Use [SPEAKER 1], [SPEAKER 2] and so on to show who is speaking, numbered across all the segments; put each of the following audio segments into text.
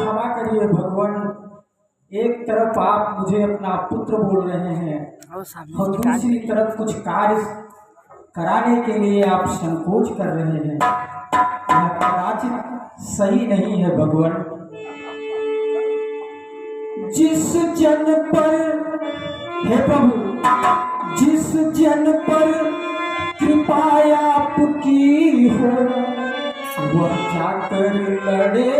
[SPEAKER 1] क्षमा करिए भगवान। एक तरफ आप मुझे अपना पुत्र बोल रहे हैं और दूसरी तरफ कुछ कार्य कराने के लिए आप संकोच कर रहे हैं। यह कदाचित सही नहीं है भगवान। जिस जन पर हे प्रभु, जिस जन पर कृपा आपकी हो वह जाकर लड़े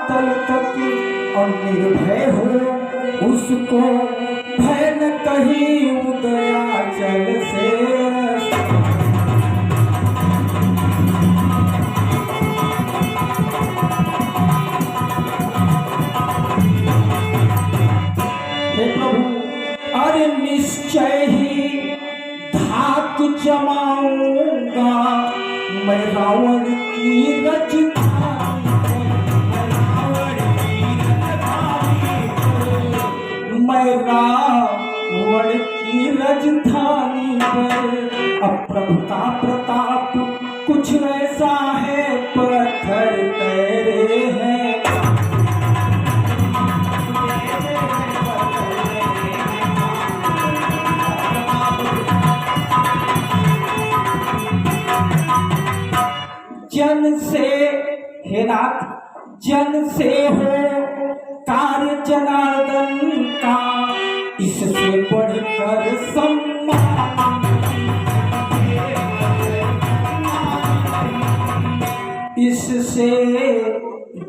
[SPEAKER 1] तल तक और निर्भय हो उसको भय न कहीं उदयाचल से। हे प्रभु, अरे निश्चय ही धाक जमाऊंगा मैं रावण की रचना। मैं रावण की राजधानी पर अप्रभुता प्रताप कुछ ऐसा है पत्थर तेरे हैं। जन से हे नाथ, जन से हो कार्य जनार्दन का इससे बढ़कर सम्मान, इससे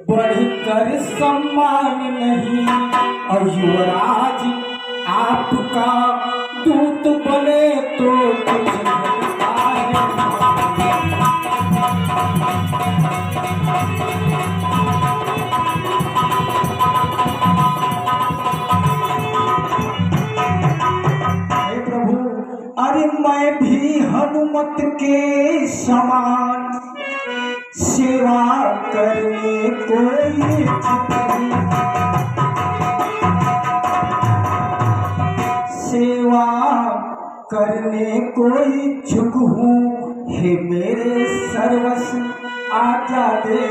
[SPEAKER 1] बढ़कर सम्मान नहीं। और युवराज आपका दूत बने तो कुछ मिलता है। अरे मैं भी हनुमत के समान सेवा करने को सेवा करने को इच्छुक हूँ। हे मेरे सर्वस्व आज्ञा दे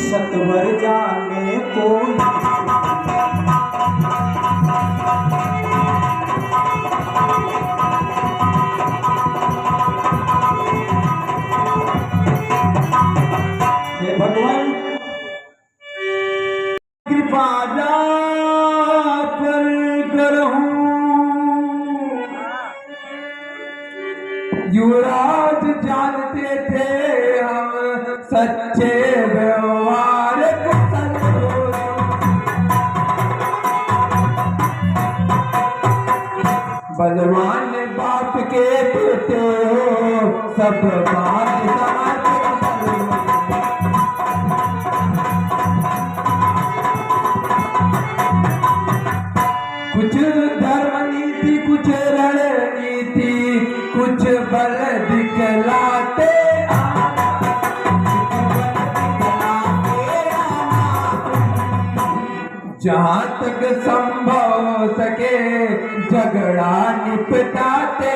[SPEAKER 1] सत्वर जाने को। भगवान कृपा पर करहूं, युवराज जानते थे हम सच्चे व्यवहार को। बलवान बाप के बेटे सब बात कुछ धर्म नीति कुछ रणनीति कुछ बल दिखलाते जहाँ तक संभव सके झगड़ा निपटाते।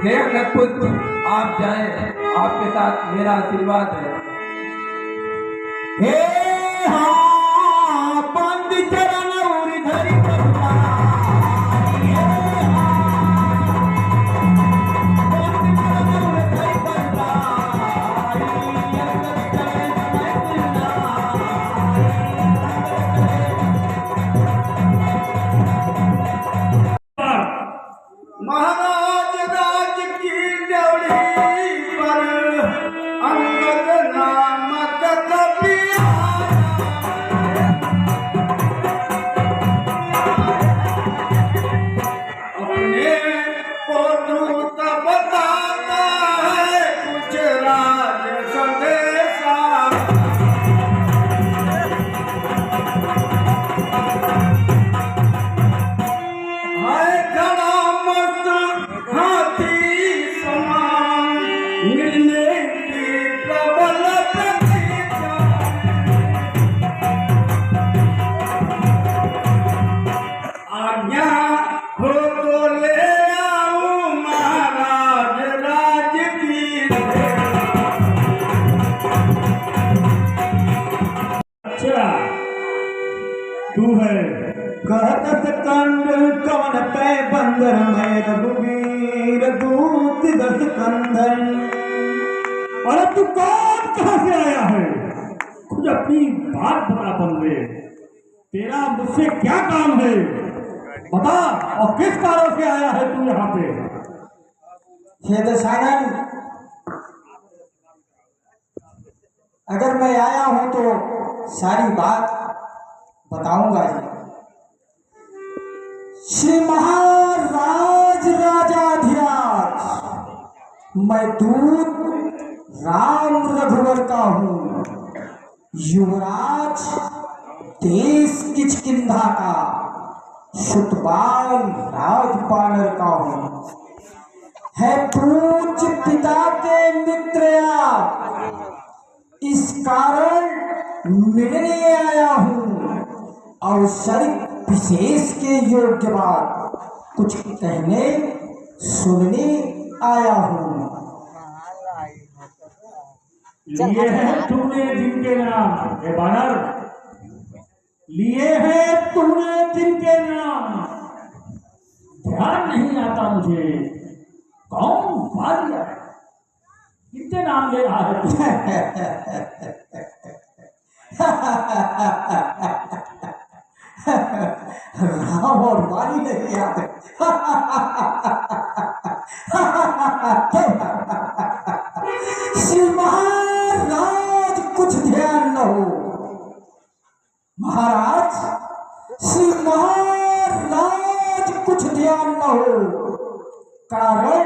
[SPEAKER 1] हे अनपुत्र, आप जाएं, आपके साथ मेरा आशीर्वाद है। हे हाँ बंद चरण और धरी महाराज राज की ड्योढ़ी पर अंगद नामक कवि
[SPEAKER 2] है। कहत कंड कवन तय बंदर में रघुवीर दूत दस कंधर। अरे तू कौन, कहां से आया है? कुछ अपनी बात बता बंदे, तेरा मुझसे क्या काम है? बता, और किस कारण से आया है तू यहाँ पे?
[SPEAKER 1] हे दशानन, अगर मैं आया हूं तो सारी बात बताऊंगा जी। श्री महाराज राजाधिराज, मैं दूत राम रघुवर का हूं, युवराज देश किष्किंधा का, सुतपाल राजपालर का हूं। है पूज्य पिता के मित्र आप, इस कारण मिलने आया हूं। अवसरिक विशेष के योग्य बात कुछ कहने सुनने आया हूं।
[SPEAKER 2] लिए हैं तूने जिनके नाम, ए बानर, लिए हैं तूने जिनके नाम, ध्यान नहीं आता मुझे कौन बालिया है, कितने नाम ले रहा है
[SPEAKER 1] राम और वाली नहीं आते श्री महाराज कुछ ध्यान न हो। महाराज, श्री महाराज कुछ ध्यान न हो, कारण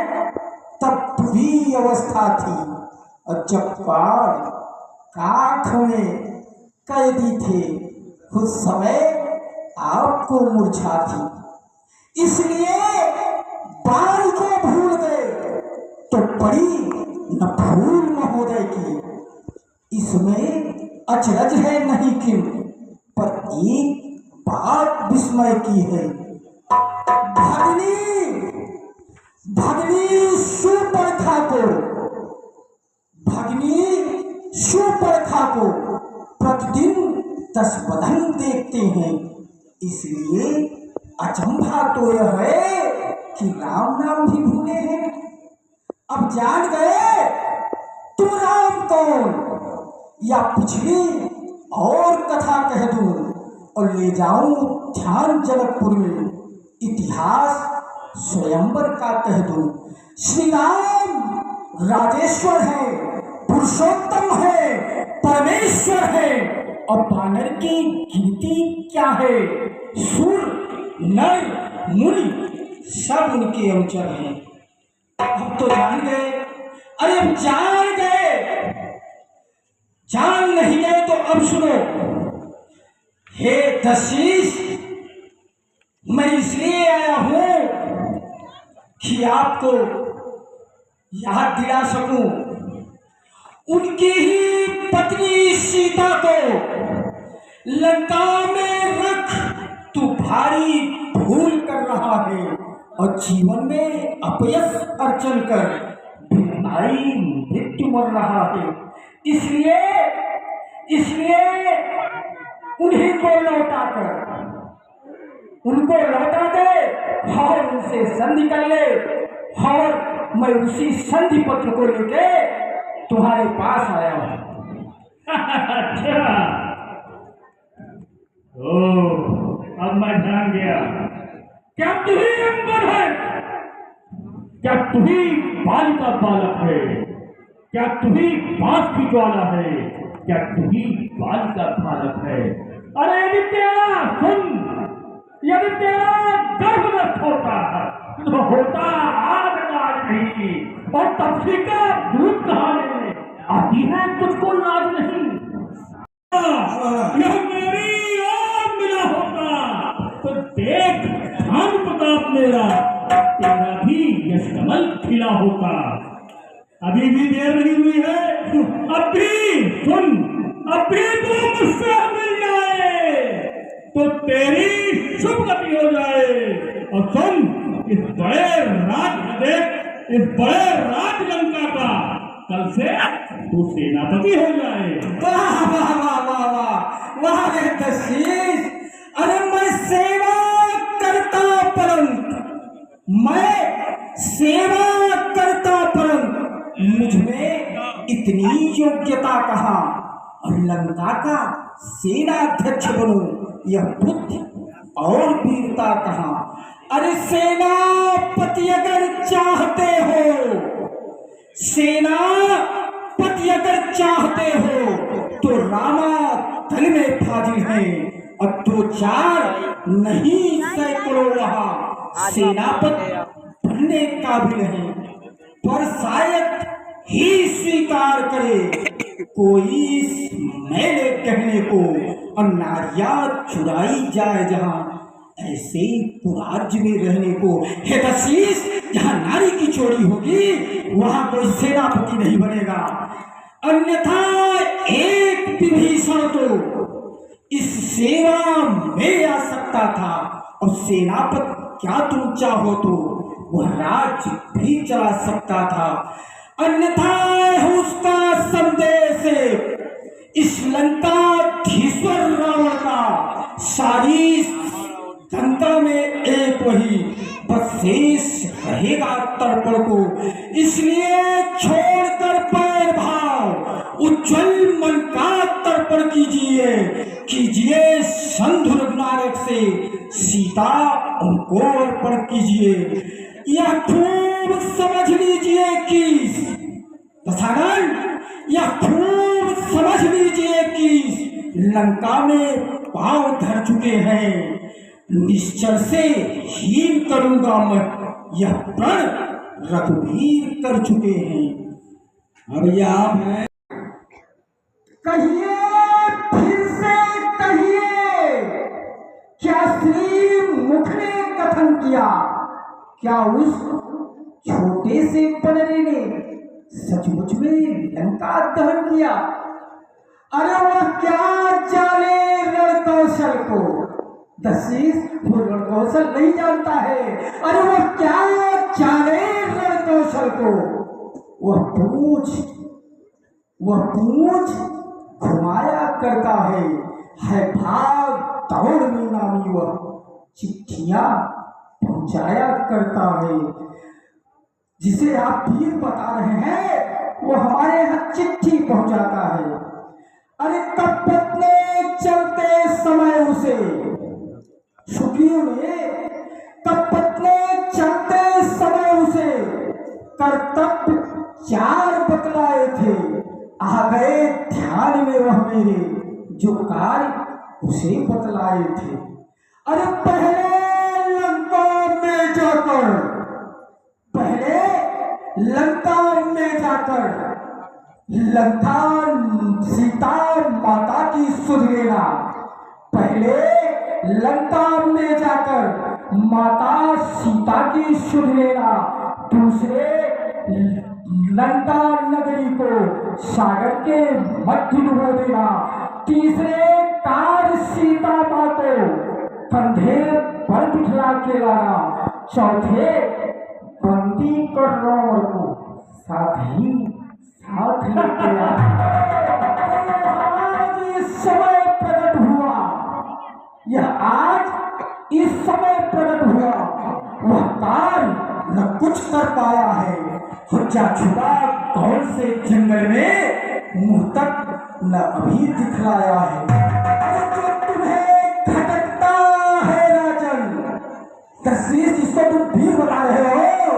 [SPEAKER 1] तब बुरी अवस्था थी और जब पाल काख में कैदी थे उस समय आपको मूर्छा थी, इसलिए बाल को भूल गए तो पड़ी न भूल महोदय की। इसमें अचरज है नहीं क्यों, पर एक बात विस्मय की है। भगनी भगनी सुपर्णखा को, भगनी सुपर्णखा को प्रतिदिन 10 बदन देखते हैं, इसलिए अचंभा तो यह है कि राम नाम भी भूले हैं। अब जान गए तुम राम कौन, या पिछली और कथा कह दूं और ले जाऊं ध्यान जनकपुर में, इतिहास स्वयंवर का कह दूं। श्री राम राजेश्वर है, पुरुषोत्तम है, परमेश्वर है, और बानर की गिनती क्या है? सुर नर मुनि सब उनके अनुचर हैं। अब तो जान गए, अरे अब जान गए, जान नहीं गए तो अब सुनो। हे दशीष, मैं इसलिए आया हूं कि आपको याद दिला सकूं उनकी ही पत्नी सीता को लंका में रख तू भारी भूल कर रहा है और जीवन में अपयश अर्जन कर भारी मृत्यु मर रहा है। इसलिए उन्हीं को लौटा कर उनको लौटा दे और उनसे संधि कर ले, और मैं उसी संधि पत्र को लेके तुम्हारे पास आया हूं।
[SPEAKER 2] अच्छा, अब मैं ध्यान गया। क्या तू ही अंबर है? क्या तू ही बाल का बालक है? क्या तू ही बांस की ज्वाला है? क्या तू ही बाल का बालक है? अरे यदि तेरा सुन, यदि तेरा गर्भ नष्ट होता तो होता आज नहीं, और तपसी का दूध कहाने आती है तुझको लाज नहीं। यह मेरी ओर मिला होता तो देख धाम प्रताप मेरा, तेरा भी यश कमल खिला होता। अभी भी देर नहीं हुई है, अभी सुन, अभी तू मुझसे मिल जाए तो तेरी शुभ गति हो जाए। और सुन, इस बड़े राज लंका का कल से तू सेनापति हो जाए।
[SPEAKER 1] वाह वाह वाह वाह वाह वाह रे दशीष, अरे सेवा करता परंतु मैं सेवा करता परंतु मुझमें इतनी योग्यता कहाँ और लंका का सेनाध्यक्ष बनूं यह बुद्धि और वीरता कहाँ। अरे सेनापति अगर चाहते हो, सेनापति अगर चाहते हो तो रामा दल में फाजिल है और 2-4 नहीं सैकड़ों वहां सेनापति बनने काबिल है। पर शायद ही स्वीकार करे कोई मेले कहने को और नारियां चुराई जाए जहां ऐसे पुराज्य में रहने को। हे दशीष, जहां नारी की चोरी होगी वहां कोई सेनापति नहीं बनेगा, अन्यथा एक विभीषण तो इस सेवा में आ सकता था और सेनापति क्या तुम चाहो तो वह राज्य भी चला सकता था, अन्यथा उसका संदेश इस लंकाधीश्वर रावण का सारी लंका में एक वही बस शेष रहेगा तर्पण को। इसलिए छोड़कर पैर भाव उज्ज्वल मन का तर्पण कीजिए, कीजिए संधु रघुनायक से सीता उनको अर्पण कीजिए। यह खूब समझ लीजिए कि दशानन, यह खूब समझ लीजिए कि लंका में पांव धर चुके हैं, निश्चल से हीन करूंगा मैं यह प्रण रघुवीर कर चुके हैं। अब आप हैं, कहिए फिर से कहिए, क्या श्री मुख ने कथन किया, क्या उस छोटे से बनरे ने सचमुच में लंका दहन किया? अरे वह क्या जाने रण कौशल को, दशीष वो रण कौशल नहीं जानता है। अरे वह क्या जाने रण कौशल को, वह पूंछ घुमाया करता है भाग दौड़ में नामी वह चिट्ठियां पहुंचाया करता है। जिसे आप वीर बता रहे हैं वो हमारे यहाँ चिट्ठी पहुंचाता है। अरे कपट ने चलते समय उसे, सुखियों ने कपट ने चलते समय उसे कर्तव्य 4 बतलाए थे, आ गए ध्यान में वह मेरे जो कार्य उसे बतलाए थे। अरे पहले लंका में जाकर लंका सीता माता की सुध लेना, पहले लंका में जाकर माता सीता की सुध लेना, दूसरे लंका नगरी को सागर के मध्य डुबो देना, तीसरे कार सीता माँ को कंधे पर बिठला के लाना, चौथे बंदी कर रावण को साथ लेके आना। आज इस समय प्रकट हुआ, यह आज इस समय प्रकट हुआ, वह काल न कुछ कर पाया है, जा छुपा कौन से जंगल में मुंह तक न अभी दिखलाया है। जो तुम्हें खटकता है राजन, दशीष इसको तुम भी बता रहे हो,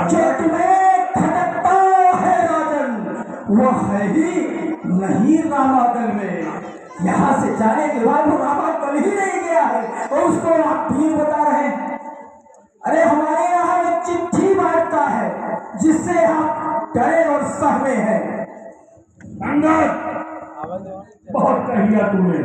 [SPEAKER 1] जो तुम्हें खटकता है राजन वह है ही नहीं रामादल में। यहाँ से जाने के बाद वो रामादल ही नहीं गया है और उसको आप वीर बता रहे हैं। अरे हमारे यहाँ वो चिट्ठी बांटता है जिससे आप डरे और सहमे हैं।
[SPEAKER 2] बहुत कहिया तूने।